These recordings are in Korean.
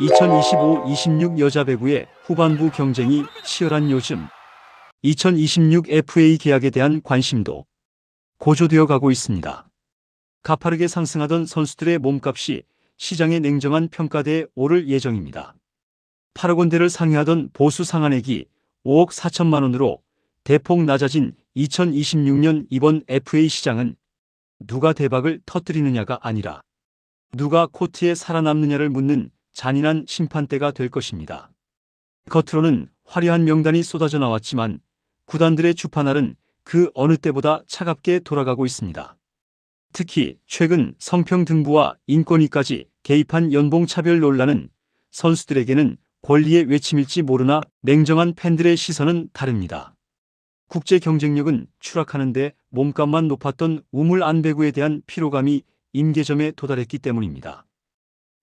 2025-26 여자 배구의 후반부 경쟁이 치열한 요즘 2026 FA 계약에 대한 관심도 고조되어 가고 있습니다. 가파르게 상승하던 선수들의 몸값이 시장의 냉정한 평가대에 오를 예정입니다. 8억 원대를 상회하던 보수 상한액이 5억 4천만 원으로 대폭 낮아진 2026년 이번 FA 시장은 누가 대박을 터뜨리느냐가 아니라 누가 코트에 살아남느냐를 묻는 잔인한 심판대가 될 것입니다. 겉으로는 화려한 명단이 쏟아져 나왔지만 구단들의 주판알은 그 어느 때보다 차갑게 돌아가고 있습니다. 특히 최근 성평등부와 인권위까지 개입한 연봉차별 논란은 선수들에게는 권리의 외침일지 모르나 냉정한 팬들의 시선은 다릅니다. 국제 경쟁력은 추락하는데 몸값만 높았던 우물 안 배구에 대한 피로감이 임계점에 도달했기 때문입니다.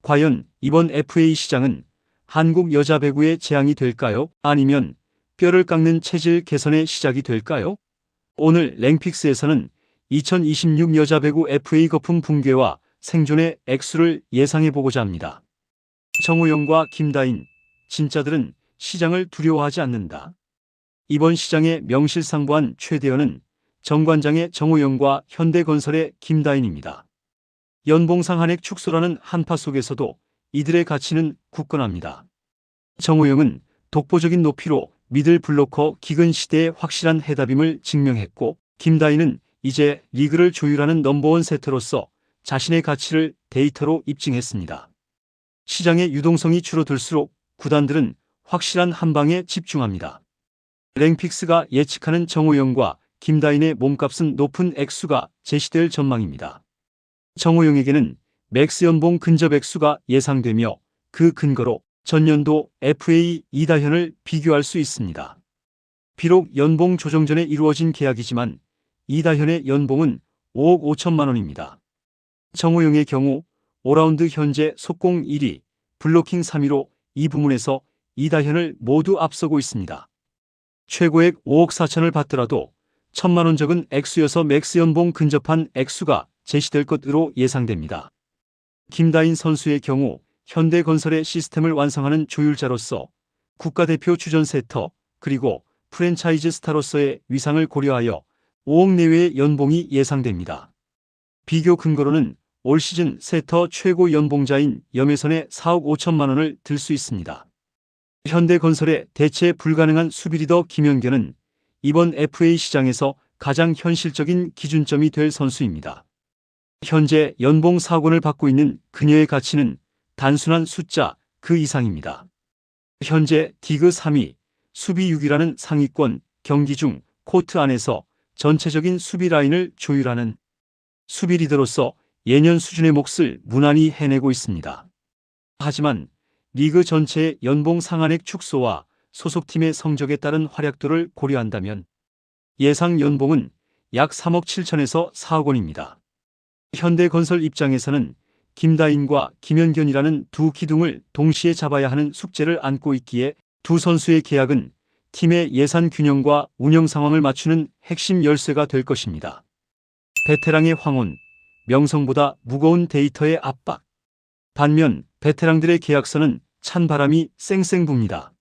과연 이번 FA 시장은 한국 여자 배구의 재앙이 될까요? 아니면 뼈를 깎는 체질 개선의 시작이 될까요? 오늘 랭픽스에서는 2026 여자 배구 FA 거품 붕괴와 생존의 액수를 예상해보고자 합니다. 정우영과 김다인, 진짜들은 시장을 두려워하지 않는다. 이번 시장의 명실상부한 최대어는 정관장의 정우영과 현대건설의 김다인입니다. 연봉 상한액 축소라는 한파 속에서도 이들의 가치는 굳건합니다. 정우영은 독보적인 높이로 미들 블로커 기근 시대의 확실한 해답임을 증명했고, 김다인은 이제 리그를 조율하는 넘버원 세터로서 자신의 가치를 데이터로 입증했습니다. 시장의 유동성이 줄어들수록 구단들은 확실한 한방에 집중합니다. 랭픽스가 예측하는 정우영과 김다인의 몸값은 높은 액수가 제시될 전망입니다. 정우영에게는 맥스 연봉 근접 액수가 예상되며 그 근거로 전년도 FA 이다현을 비교할 수 있습니다. 비록 연봉 조정 전에 이루어진 계약이지만 이다현의 연봉은 5억 5천만 원입니다. 정우영의 경우 5라운드 현재 속공 1위, 블로킹 3위로 이 부문에서 이다현을 모두 앞서고 있습니다. 최고액 5억 4천을 받더라도 1천만 원 적은 액수여서 맥스 연봉 근접한 액수가 제시될 것으로 예상됩니다. 김다인 선수의 경우 현대건설의 시스템을 완성하는 조율자로서 국가대표 주전 세터 그리고 프랜차이즈 스타로서의 위상을 고려하여 5억 내외의 연봉이 예상됩니다. 비교 근거로는 올 시즌 세터 최고 연봉자인 염혜선의 4억 5천만 원을 들 수 있습니다. 현대건설의 대체 불가능한 수비리더 김연경은 이번 FA 시장에서 가장 현실적인 기준점이 될 선수입니다. 현재 연봉 4억 원을 받고 있는 그녀의 가치는 단순한 숫자 그 이상입니다. 현재 디그 3위, 수비 6위라는 상위권 경기 중 코트 안에서 전체적인 수비 라인을 조율하는 수비 리더로서 예년 수준의 몫을 무난히 해내고 있습니다. 하지만 리그 전체의 연봉 상한액 축소와 소속팀의 성적에 따른 활약도를 고려한다면 예상 연봉은 약 3억 7천에서 4억 원입니다. 현대건설 입장에서는 김다인과 김연견이라는 두 기둥을 동시에 잡아야 하는 숙제를 안고 있기에 두 선수의 계약은 팀의 예산 균형과 운영 상황을 맞추는 핵심 열쇠가 될 것입니다. 베테랑의 황혼, 명성보다 무거운 데이터의 압박. 반면 베테랑들의 계약서는 찬바람이 쌩쌩 붑니다.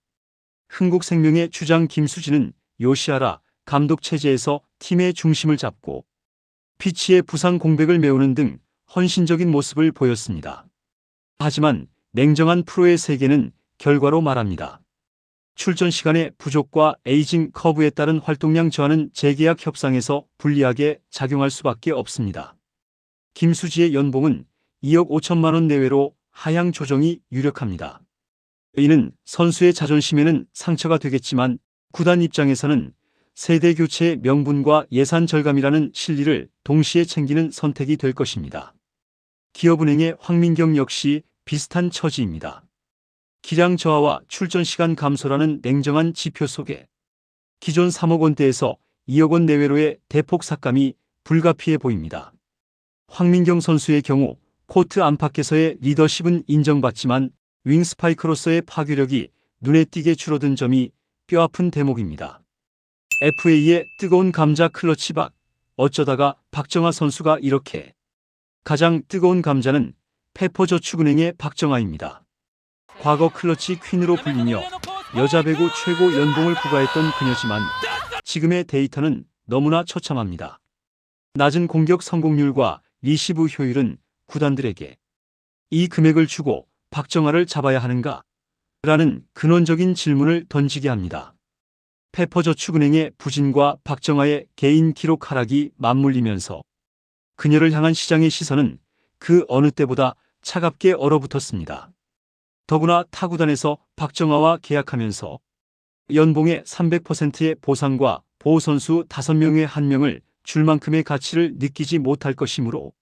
흥국생명의 주장 김수진은 요시아라 감독 체제에서 팀의 중심을 잡고 피치의 부상 공백을 메우는 등 헌신적인 모습을 보였습니다. 하지만 냉정한 프로의 세계는 결과로 말합니다. 출전 시간의 부족과 에이징 커브에 따른 활동량 저하는 재계약 협상에서 불리하게 작용할 수밖에 없습니다. 김수지의 연봉은 2억 5천만 원 내외로 하향 조정이 유력합니다. 이는 선수의 자존심에는 상처가 되겠지만 구단 입장에서는 세대 교체의 명분과 예산 절감이라는 실리를 동시에 챙기는 선택이 될 것입니다. 기업은행의 황민경 역시 비슷한 처지입니다. 기량 저하와 출전 시간 감소라는 냉정한 지표 속에 기존 3억 원대에서 2억 원 내외로의 대폭 삭감이 불가피해 보입니다. 황민경 선수의 경우 코트 안팎에서의 리더십은 인정받지만 윙스파이크로서의 파괴력이 눈에 띄게 줄어든 점이 뼈아픈 대목입니다. FA의 뜨거운 감자 클러치박, 어쩌다가 박정아 선수가 이렇게. 가장 뜨거운 감자는 페퍼저축은행의 박정아입니다. 과거 클러치 퀸으로 불리며 여자 배구 최고 연봉을 부과했던 그녀지만 지금의 데이터는 너무나 처참합니다. 낮은 공격 성공률과 리시브 효율은 구단들에게 이 금액을 주고 박정아를 잡아야 하는가? 라는 근원적인 질문을 던지게 합니다. 페퍼저축은행의 부진과 박정아의 개인 기록 하락이 맞물리면서 그녀를 향한 시장의 시선은 그 어느 때보다 차갑게 얼어붙었습니다. 더구나 타구단에서 박정아와 계약하면서 연봉의 300%의 보상과 보호선수 5명의 1명을 줄 만큼의 가치를 느끼지 못할 것이므로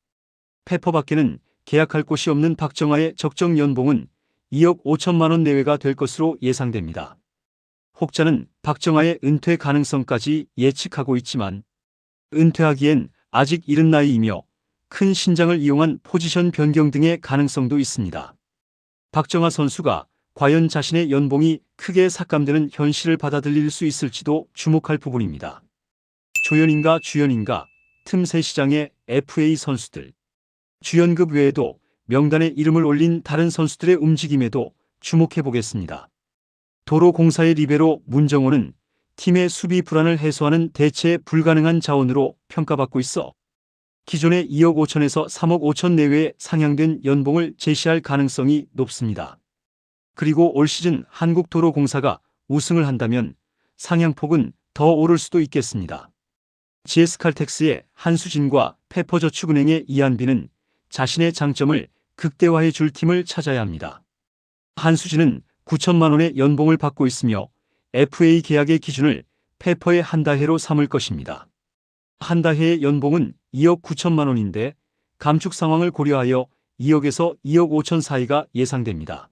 페퍼밖에는 계약할 곳이 없는 박정아의 적정 연봉은 2억 5천만 원 내외가 될 것으로 예상됩니다. 혹자는 박정아의 은퇴 가능성까지 예측하고 있지만 은퇴하기엔 아직 이른 나이이며 큰 신장을 이용한 포지션 변경 등의 가능성도 있습니다. 박정아 선수가 과연 자신의 연봉이 크게 삭감되는 현실을 받아들일 수 있을지도 주목할 부분입니다. 조연인가 주연인가 틈새 시장의 FA 선수들. 주연급 외에도 명단에 이름을 올린 다른 선수들의 움직임에도 주목해 보겠습니다. 도로공사의 리베로 문정호는 팀의 수비 불안을 해소하는 대체 불가능한 자원으로 평가받고 있어 기존의 2억 5천에서 3억 5천 내외의 상향된 연봉을 제시할 가능성이 높습니다. 그리고 올 시즌 한국도로공사가 우승을 한다면 상향폭은 더 오를 수도 있겠습니다. GS칼텍스의 한수진과 페퍼저축은행의 이한빈은 자신의 장점을 극대화해 줄 팀을 찾아야 합니다. 한수진은 9천만 원의 연봉을 받고 있으며 FA 계약의 기준을 페퍼의 한 다해로 삼을 것입니다. 한 다해의 연봉은 2억 9천만 원인데 감축 상황을 고려하여 2억에서 2억 5천 사이가 예상됩니다.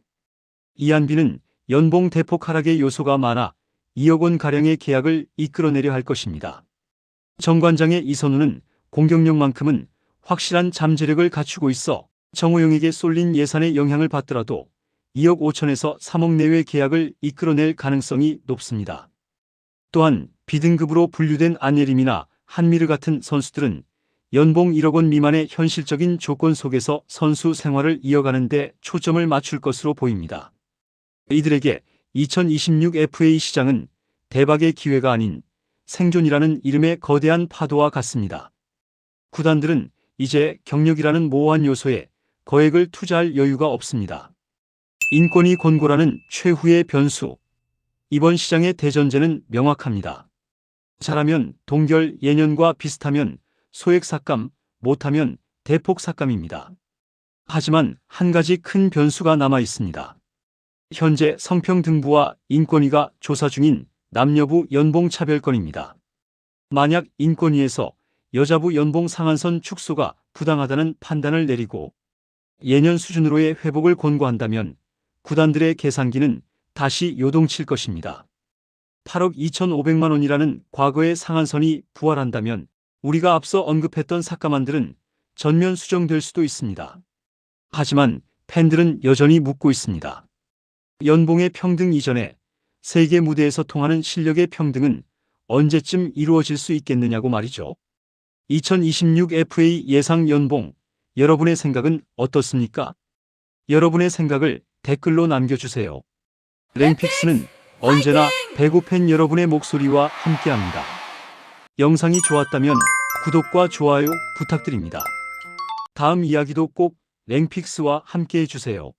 이한빈은 연봉 대폭 하락의 요소가 많아 2억 원가량의 계약을 이끌어내려 할 것입니다. 정관장의 이선우는 공격력만큼은 확실한 잠재력을 갖추고 있어 정호영에게 쏠린 예산의 영향을 받더라도 2억 5천에서 3억 내외 계약을 이끌어낼 가능성이 높습니다. 또한 B등급으로 분류된 안예림이나 한미르 같은 선수들은 연봉 1억 원 미만의 현실적인 조건 속에서 선수 생활을 이어가는 데 초점을 맞출 것으로 보입니다. 이들에게 2026 FA 시장은 대박의 기회가 아닌 생존이라는 이름의 거대한 파도와 같습니다. 구단들은 이제 경력이라는 모호한 요소에 거액을 투자할 여유가 없습니다. 인권이 곤고라는 최후의 변수. 이번 시장의 대전제는 명확합니다. 잘하면 동결 예년과 비슷하면 소액 삭감, 못하면 대폭 삭감입니다. 하지만 한 가지 큰 변수가 남아 있습니다. 현재 성평등부와 인권위가 조사 중인 남녀부 연봉차별건입니다. 만약 인권위에서 여자부 연봉 상한선 축소가 부당하다는 판단을 내리고 예년 수준으로의 회복을 권고한다면 구단들의 계산기는 다시 요동칠 것입니다. 8억 2,500만 원이라는 과거의 상한선이 부활한다면 우리가 앞서 언급했던 삭감안들은 전면 수정될 수도 있습니다. 하지만 팬들은 여전히 묻고 있습니다. 연봉의 평등 이전에 세계 무대에서 통하는 실력의 평등은 언제쯤 이루어질 수 있겠느냐고 말이죠. 2026 FA 예상 연봉, 여러분의 생각은 어떻습니까? 여러분의 생각을 댓글로 남겨주세요. 랭픽스는 언제나 배구 팬 여러분의 목소리와 함께합니다. 영상이 좋았다면 구독과 좋아요 부탁드립니다. 다음 이야기도 꼭 랭픽스와 함께해 주세요.